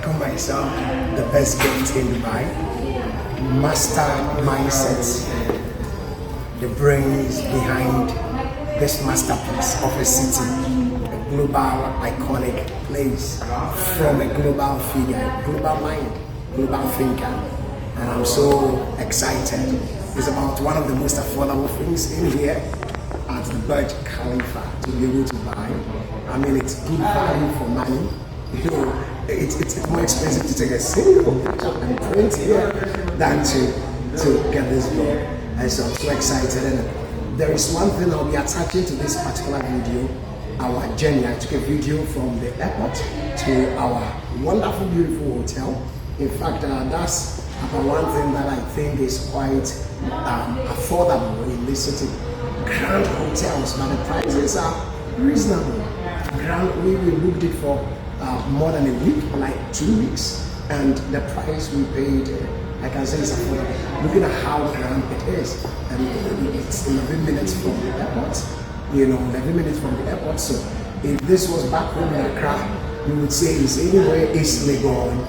call myself the best gift in Dubai, master mindset, the brains behind this masterpiece of a city, a global iconic place from a global figure, global mind, global thinker. And I'm so excited. It's about one of the most affordable things in here at the Burj Khalifa to be able to buy. I mean, it's good value for money. You know, it's more expensive to take a single picture and print here than to get this book. And so I'm so excited. And there is one thing I'll be attaching to this particular video, our journey. I took a video from the airport to our wonderful, beautiful hotel. In fact, that's about one thing that I think is quite affordable in this city. Grand hotels, but the prices are reasonable. We booked it for more than a week, like 2 weeks, and the price we paid, I can say, is affordable. Looking at how grand it is, and it's 11 minutes from the airport. 11 minutes from the airport. So if this was back home in Accra, you would say it's anywhere East Legon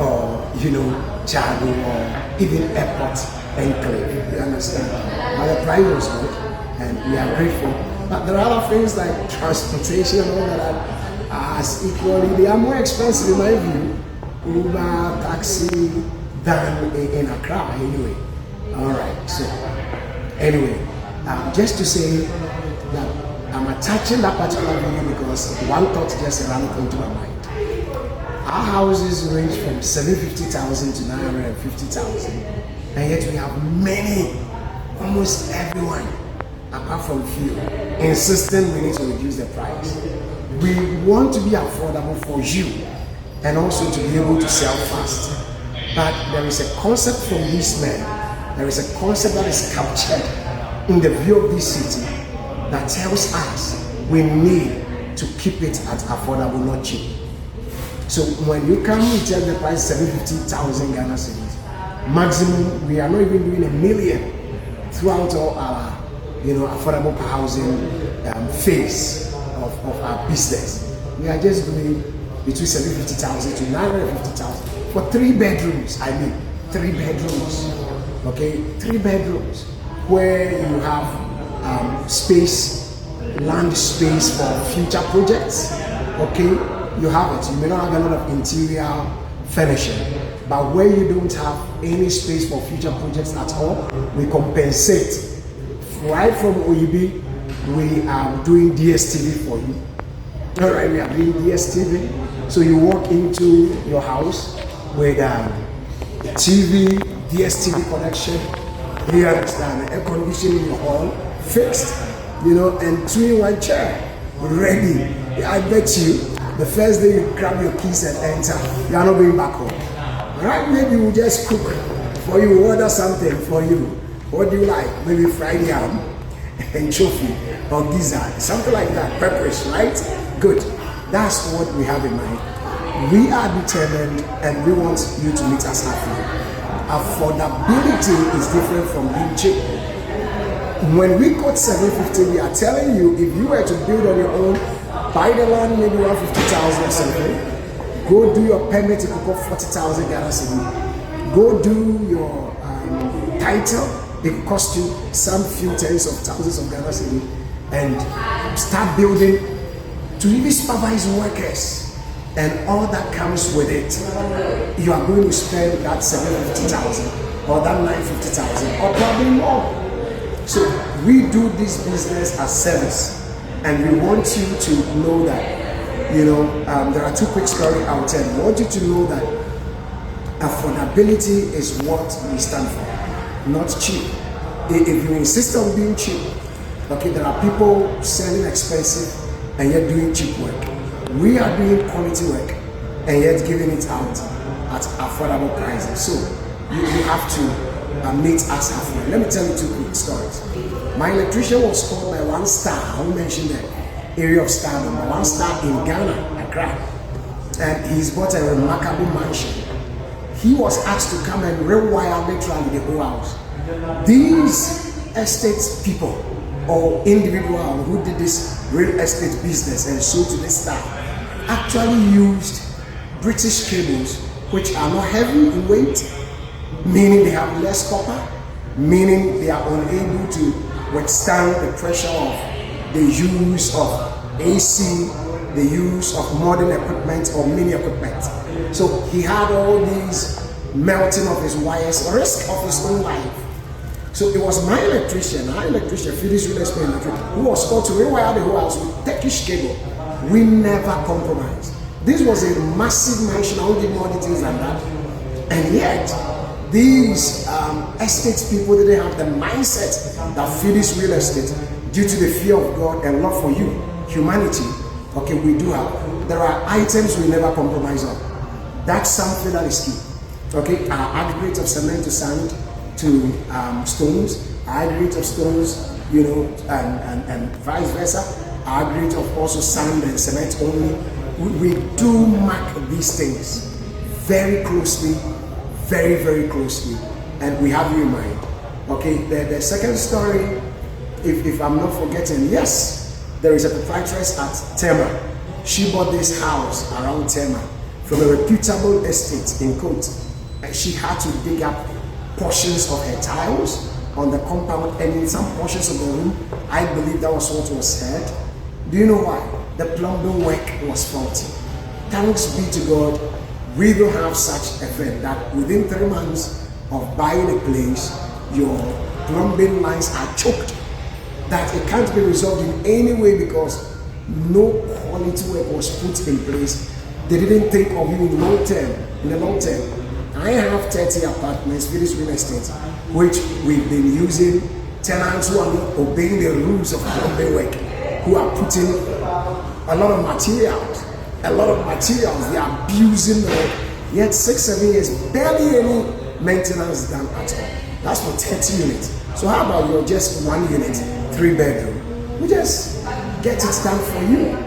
or Chado or even airport enclave. You understand? But the price was good, and we are grateful. But there are other things like transportation and all that as equally, they are more expensive in my view, Uber, taxi, than in Accra anyway. Alright, so anyway, just to say that I'm attaching that particular video because one thought just ran into my mind. Our houses range from 750,000 to 950,000, and yet we have many, almost everyone, apart from few, insisting we need to reduce the price. We want to be affordable for you and also to be able to sell fast. But there is a concept from these men, there is a concept that is captured in the view of this city that tells us we need to keep it at affordable, not cheap. So when you come, we tell the price 750,000 Ghana cedis. Maximum, we are not even doing 1 million throughout all our affordable housing phase of our business. We are just doing between 750,000 to 950,000 for 3 bedrooms. I mean, 3 bedrooms. Okay, 3 bedrooms where you have space, land space for future projects. Okay, you have it. You may not have a lot of interior furnishing, but where you don't have any space for future projects at all, we compensate. Right from OEB, we are doing DSTV for you. All right, we are doing DSTV. So you walk into your house with TV, DSTV connection. You understand, air conditioning in your hall, fixed, and 2-in-1 chair, ready. I bet you, the first day you grab your keys and enter, you are not going back home. All right, maybe we'll just cook for you, order something for you. What do you like? Maybe fried yam and chofi or gizzard, something like that. Peppers, right? Good. That's what we have in mind. We are determined and we want you to meet us halfway. Affordability is different from being cheap. When we quote 750, we are telling you if you were to build on your own, buy the land maybe 150,000 or something, go do your permit to cook 40,000 Ghana cedi, go do your title. It will cost you some few tens of thousands of Ghana cedi, and start building to even supervise workers and all that comes with it. You are going to spend that 750,000 or that 950,000 or probably more. So we do this business as service, and we want you to know that there are 2 quick stories I will tell you. We want you to know that affordability is what we stand for, not cheap. If you insist on being cheap, okay, there are people selling expensive and yet doing cheap work. We are doing quality work and yet giving it out at affordable prices. So you have to meet us halfway. Let me tell you 2 quick stories. My electrician was called by one star. I won't mention the area of star, number 1 star in Ghana, Accra, and he's bought a remarkable mansion. He was asked to come and rewire literally the whole house. These estate people or individual who did this real estate business and sold to this star actually used British cables, which are not heavy in weight, meaning they have less copper, meaning they are unable to withstand the pressure of the use of AC, the use of modern equipment or mini equipment. So he had all these melting of his wires, risk of his own life. So it was my electrician, Phyllis Real Estate Electric, who was called to rewire the whole house with Turkish cable. We never compromised. This was a massive mansion. I won't give more details than that. And yet, these estate people didn't have the mindset that Phyllis Real Estate, due to the fear of God and love for you, humanity. Okay, we do have. There are items we never compromise on. That's something that is key. Okay, our aggregate of cement to sand to stones, our aggregate of stones, you know, and vice versa. Our aggregate of also sand and cement only. We do mark these things very closely, very, very closely, and we have you in mind. Okay, the second story, if I'm not forgetting, yes, there is a proprietress at Tema. She bought this house around Tema from a reputable estate in Cote. And she had to dig up portions of her tiles on the compound, and in some portions of the room, I believe that was what was said. Do you know why? The plumbing work was faulty. Thanks be to God, we don't have such a thing that within 3 months of buying a place, your plumbing lines are choked, that it can't be resolved in any way because no quality work was put in place. They didn't think of you in the long term. I have 30 apartments, Phyllis Real Estate, which we've been using tenants who are not obeying the rules of plumbing work, who are putting a lot of materials, they are abusing the work. Yet 6-7 years, barely any maintenance done at all. That's for 30 units. So how about you're just 1 unit, 3-bedroom? We just get it done for you.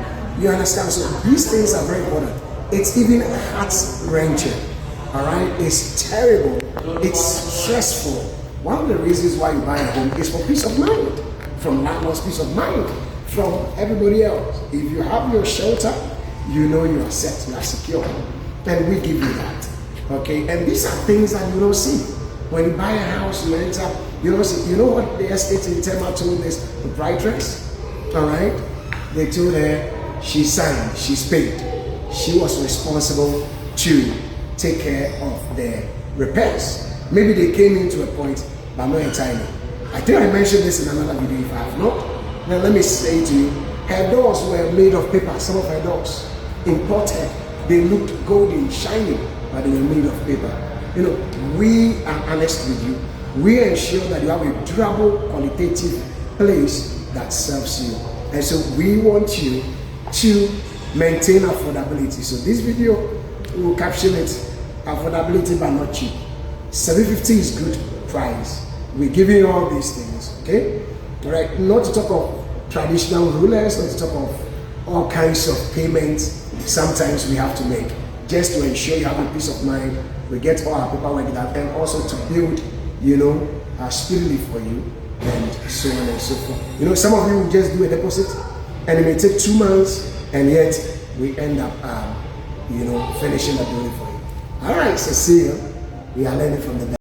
You understand? So these things are very important. It's even heart-wrenching. All right? It's terrible. It's stressful. One of the reasons why you buy a home is for peace of mind. From landlord's peace of mind. From everybody else. If you have your shelter, you know you are set, you are secure. And we give you that. Okay? And these are things that you don't see. When you buy a house, you enter, you don't see. You know what the estate in Tema told this proprietress? All right? They told her she signed, she's paid. She was responsible to take care of the repairs. Maybe they came into a point, but not entirely. I think I mentioned this in another video. If I have not, now let me say to you, her doors were made of paper. Some of her doors, imported, they looked golden, shiny, but they were made of paper. You know, we are honest with you. We ensure that you have a durable, qualitative place that serves you. And so we want you to maintain affordability. So this video will caption it, affordability but not cheap. 750 is good price. We're giving you all these things, okay? All right, not to talk of traditional rulers, not to talk of all kinds of payments sometimes we have to make, just to ensure you have a peace of mind. We get all our paperwork done, and also to build, you know, speedily for you, and so on and so forth. You know, some of you will just do a deposit, and it may take 2 months, and yet we end up, you know, finishing the building for you. All right, so see you. We are learning from the